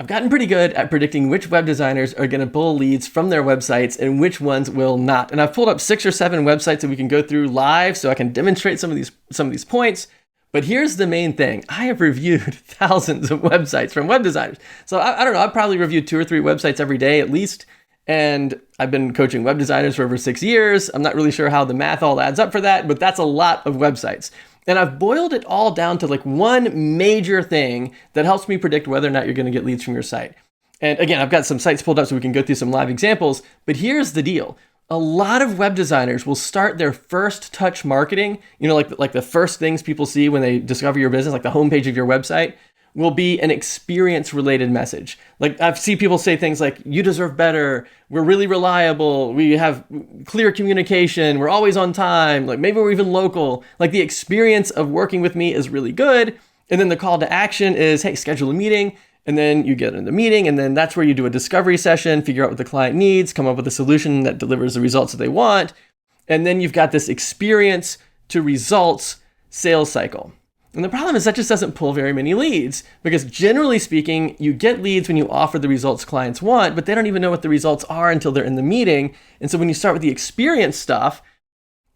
I've gotten pretty good at predicting which web designers are going to pull leads from their websites and which ones will not. And I've pulled up 6 or 7 websites that we can go through live so I can demonstrate some of these points. But here's the main thing. I have reviewed thousands of websites from web designers. So I don't know, I've probably reviewed 2 or 3 websites every day at least. And I've been coaching web designers for over 6 years. I'm not really sure how the math all adds up for that, but that's a lot of websites. And I've boiled it all down to like one major thing that helps me predict whether or not you're going to get leads from your site. And again, I've got some sites pulled up so we can go through some live examples, but here's the deal. A lot of web designers will start their first touch marketing, like the first things people see when they discover your business, like the homepage of your website, will be an experience-related message. Like I've seen people say things like, you deserve better, we're really reliable, we have clear communication, we're always on time, like maybe we're even local. Like the experience of working with me is really good. And then the call to action is, hey, schedule a meeting. And then you get in the meeting, and then that's where you do a discovery session, figure out what the client needs, come up with a solution that delivers the results that they want. And then you've got this experience to results sales cycle. And the problem is that just doesn't pull very many leads, because generally speaking, you get leads when you offer the results clients want, but they don't even know what the results are until they're in the meeting. And so when you start with the experience stuff,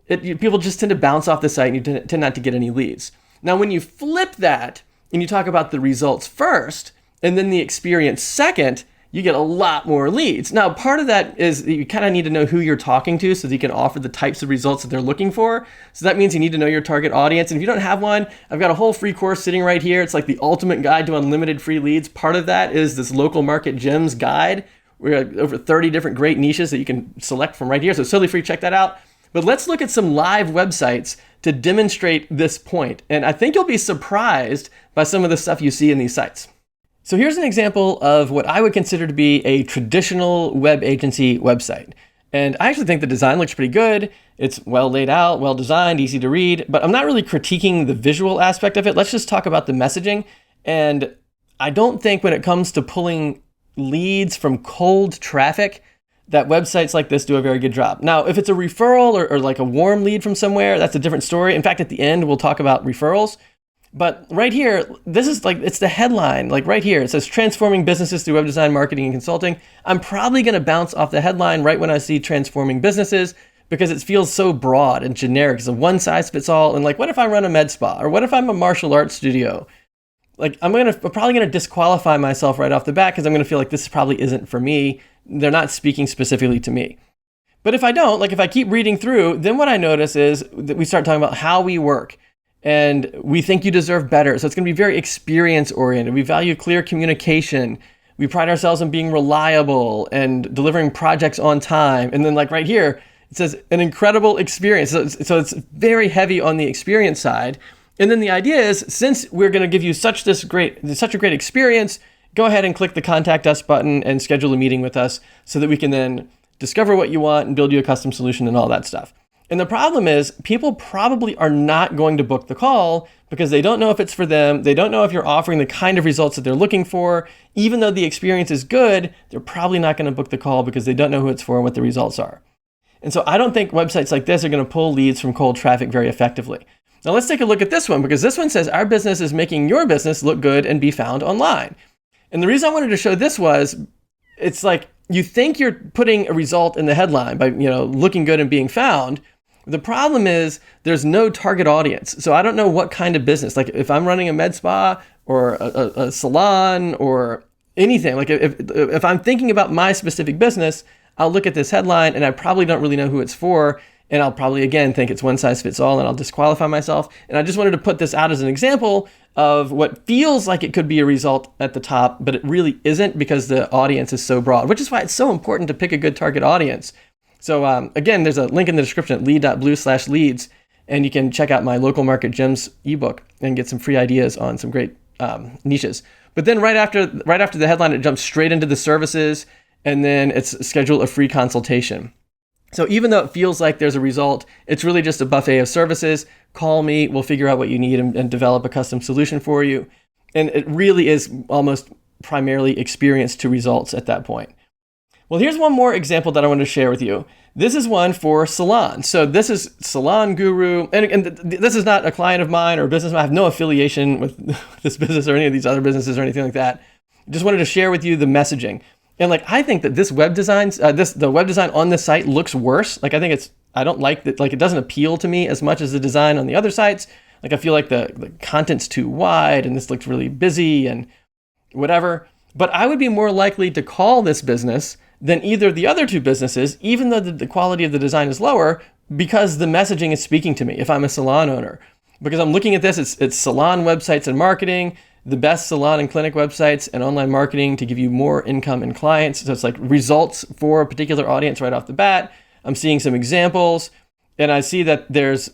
people just tend to bounce off the site and you tend not to get any leads. Now, when you flip that and you talk about the results first, and then the experience second, you get a lot more leads. Now, part of that is that you kind of need to know who you're talking to so that you can offer the types of results that they're looking for. So that means you need to know your target audience. And if you don't have one, I've got a whole free course sitting right here. It's like the ultimate guide to unlimited free leads. Part of that is this local market gems guide. We have over 30 different great niches that you can select from right here. So it's totally free, check that out. But let's look at some live websites to demonstrate this point. And I think you'll be surprised by some of the stuff you see in these sites. So here's an example of what I would consider to be a traditional web agency website. And I actually think the design looks pretty good. It's well laid out, well designed, easy to read, but I'm not really critiquing the visual aspect of it. Let's just talk about the messaging. And I don't think when it comes to pulling leads from cold traffic, that websites like this do a very good job. Now, if it's a referral or like a warm lead from somewhere, that's a different story. In fact, at the end, we'll talk about referrals. But right here, this is like, it's the headline, like right here. It says transforming businesses through web design, marketing, and consulting. I'm probably going to bounce off the headline right when I see transforming businesses because it feels so broad and generic. It's a one size fits all. And like, what if I run a med spa? Or what if I'm a martial arts studio? Like, I'm probably going to disqualify myself right off the bat because I'm going to feel like this probably isn't for me. They're not speaking specifically to me. But if I don't, like if I keep reading through, then what I notice is that we start talking about how we work. And we think you deserve better. So it's going to be very experience oriented. We value clear communication. We pride ourselves on being reliable and delivering projects on time. And then like right here, it says an incredible experience. So it's very heavy on the experience side. And then the idea is, since we're going to give you such a great experience, go ahead and click the contact us button and schedule a meeting with us so that we can then discover what you want and build you a custom solution and all that stuff. And the problem is people probably are not going to book the call because they don't know if it's for them. They don't know if you're offering the kind of results that they're looking for. Even though the experience is good, they're probably not going to book the call because they don't know who it's for and what the results are. And so I don't think websites like this are going to pull leads from cold traffic very effectively. Now let's take a look at this one, because this one says our business is making your business look good and be found online. And the reason I wanted to show this was, it's like you think you're putting a result in the headline by looking good and being found. The problem is there's no target audience. So I don't know what kind of business, like if I'm running a med spa or a salon or anything, like if I'm thinking about my specific business, I'll look at this headline and I probably don't really know who it's for. And I'll probably, again, think it's one size fits all and I'll disqualify myself. And I just wanted to put this out as an example of what feels like it could be a result at the top, but it really isn't because the audience is so broad, which is why it's so important to pick a good target audience. So again, there's a link in the description at lead.blue/leads, and you can check out my Local Market Gems ebook and get some free ideas on some great niches. But then right after the headline, it jumps straight into the services, and then it's schedule a free consultation. So even though it feels like there's a result, it's really just a buffet of services. Call me, we'll figure out what you need and develop a custom solution for you. And it really is almost primarily experience to results at that point. Well, here's one more example that I want to share with you. This is one for salon. So this is Salon Guru. And this is not a client of mine or a business. I have no affiliation with this business or any of these other businesses or anything like that. Just wanted to share with you the messaging. And like, I think that this web design, the web design on this site looks worse. Like, I don't like that. Like, it doesn't appeal to me as much as the design on the other sites. Like, I feel like the content's too wide and this looks really busy and whatever. But I would be more likely to call this business than either the other two businesses, even though the quality of the design is lower, because the messaging is speaking to me if I'm a salon owner. Because I'm looking at this, it's salon websites and marketing, the best salon and clinic websites and online marketing to give you more income and clients. So it's like results for a particular audience right off the bat. I'm seeing some examples, and I see that there's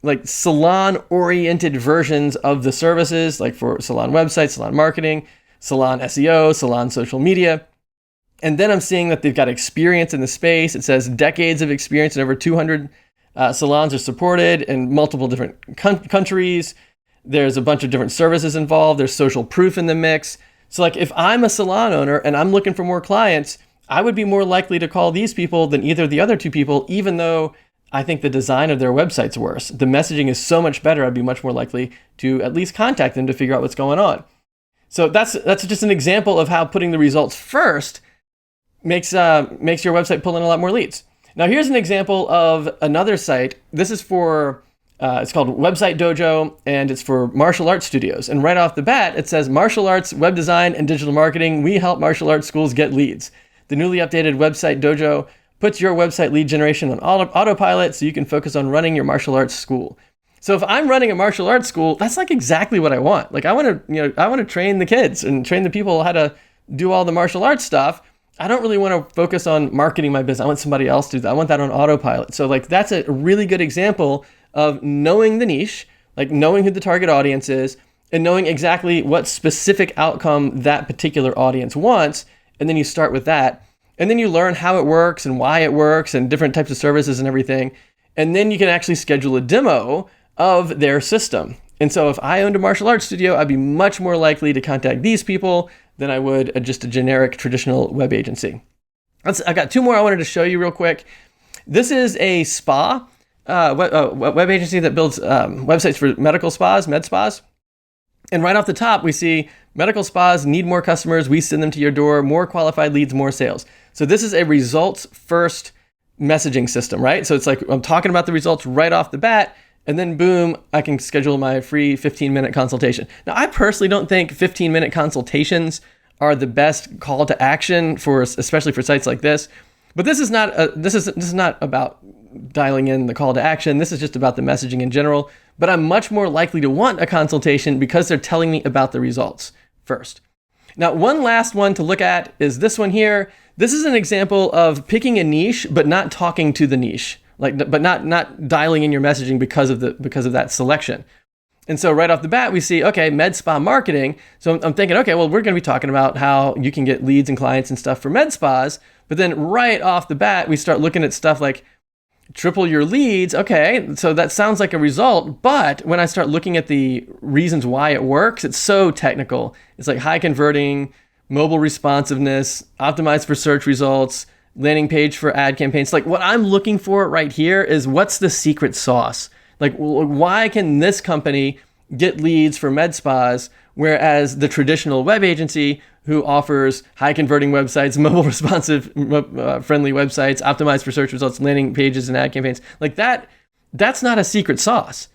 like salon-oriented versions of the services, like for salon websites, salon marketing, salon SEO, salon social media. And then I'm seeing that they've got experience in the space. It says decades of experience and over 200 salons are supported in multiple different countries. There's a bunch of different services involved. There's social proof in the mix. So like if I'm a salon owner and I'm looking for more clients, I would be more likely to call these people than either the other two people, even though I think the design of their website's worse. The messaging is so much better. I'd be much more likely to at least contact them to figure out what's going on. So that's just an example of how putting the results first makes your website pull in a lot more leads. Now here's an example of another site. This is for, it's called Website Dojo, and it's for martial arts studios. And right off the bat, it says martial arts, web design, and digital marketing. We help martial arts schools get leads. The newly updated Website Dojo puts your website lead generation on autopilot so you can focus on running your martial arts school. So if I'm running a martial arts school, that's like exactly what I want. Like I want to train the kids and train the people how to do all the martial arts stuff. I don't really want to focus on marketing my business. I want somebody else to do that. I want that on autopilot. So like that's a really good example of knowing the niche, like knowing who the target audience is and knowing exactly what specific outcome that particular audience wants. And then you start with that. And then you learn how it works and why it works and different types of services and everything. And then you can actually schedule a demo of their system. And so if I owned a martial arts studio, I'd be much more likely to contact these people than I would just a generic traditional web agency. I got two more I wanted to show you real quick. This is a spa, web agency that builds websites for medical spas, med spas. And right off the top, we see medical spas need more customers. We send them to your door, more qualified leads, more sales. So this is a results first messaging system, right? So it's like I'm talking about the results right off the bat, and then boom, I can schedule my free 15-minute consultation. Now, I personally don't think 15-minute consultations are the best call to action for, especially for sites like this. But this is not about dialing in the call to action. This is just about the messaging in general. But I'm much more likely to want a consultation because they're telling me about the results first. Now, one last one to look at is this one here. This is an example of picking a niche, but not talking to the niche. But not dialing in your messaging because of that selection. And so right off the bat, we see, okay, med spa marketing. So I'm thinking, okay, well, we're going to be talking about how you can get leads and clients and stuff for med spas. But then right off the bat, we start looking at stuff like triple your leads. Okay, so that sounds like a result. But when I start looking at the reasons why it works, it's so technical. It's like high converting, mobile responsiveness, optimized for search results, landing page for ad campaigns. Like what I'm looking for right here is what's the secret sauce? Like why can this company get leads for med spas, whereas the traditional web agency who offers high converting websites, mobile responsive friendly websites, optimized for search results, landing pages and ad campaigns, like that's not a secret sauce.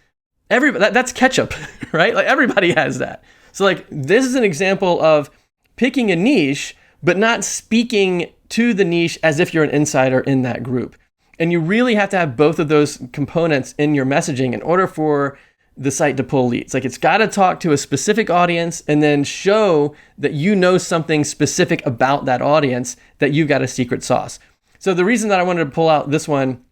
That's ketchup, right? Like everybody has that. So like this is an example of picking a niche, but not speaking to the niche as if you're an insider in that group. And you really have to have both of those components in your messaging in order for the site to pull leads. Like it's got to talk to a specific audience and then show that you know something specific about that audience, that you've got a secret sauce. So the reason that I wanted to pull out this one,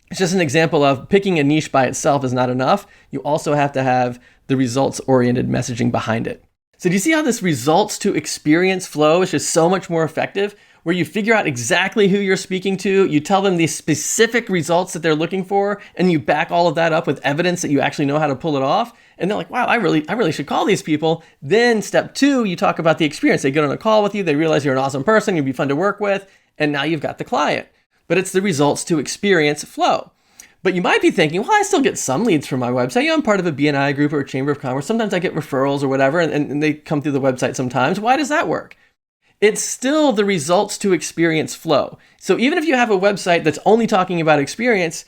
it's just an example of picking a niche by itself is not enough. You also have to have the results-oriented messaging behind it. So do you see how this results to experience flow is just so much more effective? Where you figure out exactly who you're speaking to, you tell them the specific results that they're looking for, and you back all of that up with evidence that you actually know how to pull it off. And they're like, wow, I really should call these people. Then step 2, you talk about the experience. They get on a call with you, they realize you're an awesome person, you'll be fun to work with, and now you've got the client. But it's the results to experience flow. But you might be thinking, well, I still get some leads from my website. I'm part of a BNI group or a Chamber of Commerce. Sometimes I get referrals or whatever, and they come through the website sometimes. Why does that work? it's still the results to experience flow. So even if you have a website that's only talking about experience,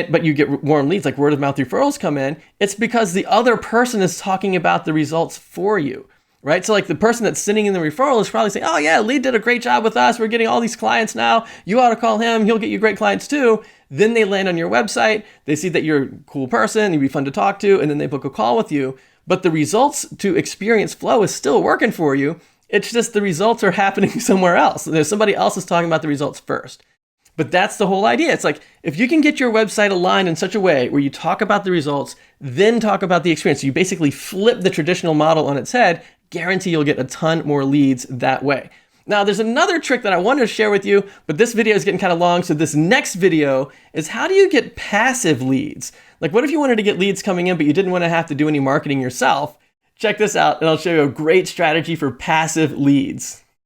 but you get warm leads, like word of mouth referrals come in, it's because the other person is talking about the results for you, right? So like the person that's sending in the referral is probably saying, oh yeah, Lee did a great job with us. We're getting all these clients now. You ought to call him. He'll get you great clients too. Then they land on your website. They see that you're a cool person. You'd be fun to talk to. And then they book a call with you. But the results to experience flow is still working for you. It's just the results are happening somewhere else. There's somebody else is talking about the results first. But that's the whole idea. It's like, if you can get your website aligned in such a way where you talk about the results, then talk about the experience, so you basically flip the traditional model on its head, guarantee you'll get a ton more leads that way. Now, there's another trick that I wanted to share with you, but this video is getting kind of long, so this next video is how do you get passive leads? Like, what if you wanted to get leads coming in, but you didn't want to have to do any marketing yourself? Check this out, and I'll show you a great strategy for passive leads.